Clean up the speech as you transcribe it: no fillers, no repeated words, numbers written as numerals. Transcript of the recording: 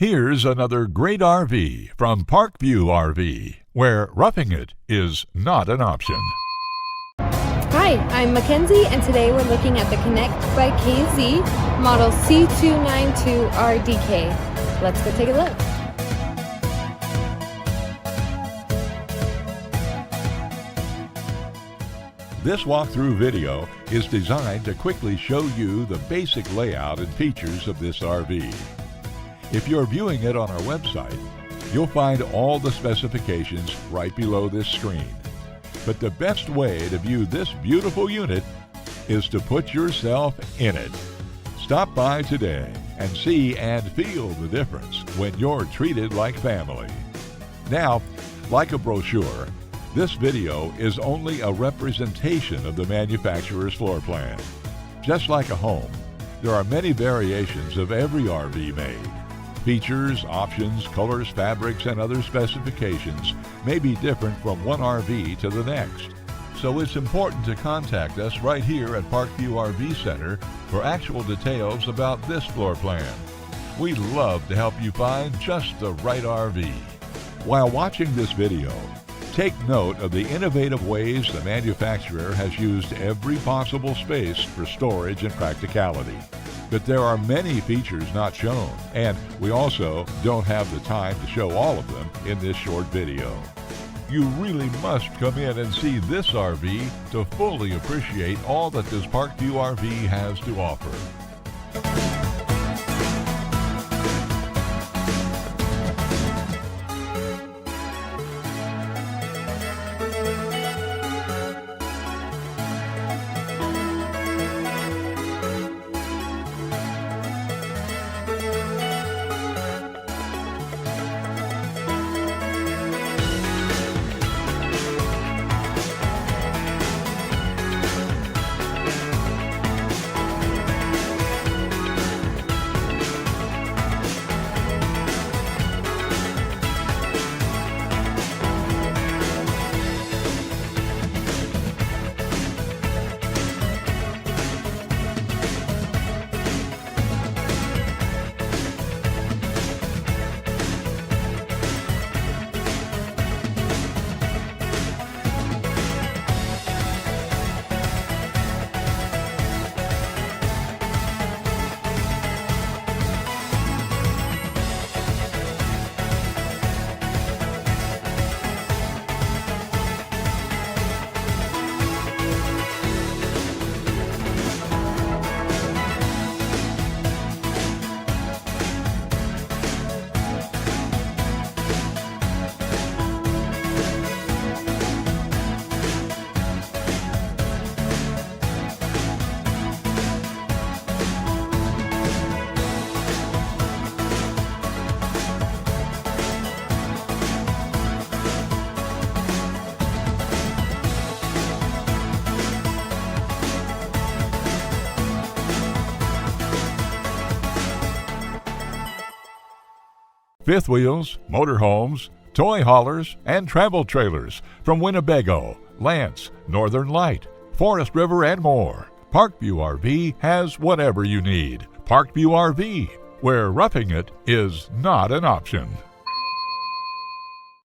Here's another great RV from Parkview RV, where roughing it is not an option. Hi, I'm Mackenzie, and today we're looking at the Connect by KZ model C292RDK. Let's go take a look. This walkthrough video is designed to quickly show you the basic layout and features of this RV. If you're viewing it on our website, you'll find all the specifications right below this screen. But the best way to view this beautiful unit is to put yourself in it. Stop by today and see and feel the difference when you're treated like family. Now, like a brochure, this video is only a representation of the manufacturer's floor plan. Just like a home, there are many variations of every RV made. Features, options, colors, fabrics, and other specifications may be different from one RV to the next. So it's important to contact us right here at Parkview RV Center for actual details about this floor plan. We'd love to help you find just the right RV. While watching this video, take note of the innovative ways the manufacturer has used every possible space for storage and practicality. But there are many features not shown, and we also don't have the time to show all of them in this short video. You really must come in and see this RV to fully appreciate all that this Parkview RV has to offer. Fifth wheels, motorhomes, toy haulers, and travel trailers from Winnebago, Lance, Northern Light, Forest River, and more. Parkview RV has whatever you need. Parkview RV, where roughing it is not an option.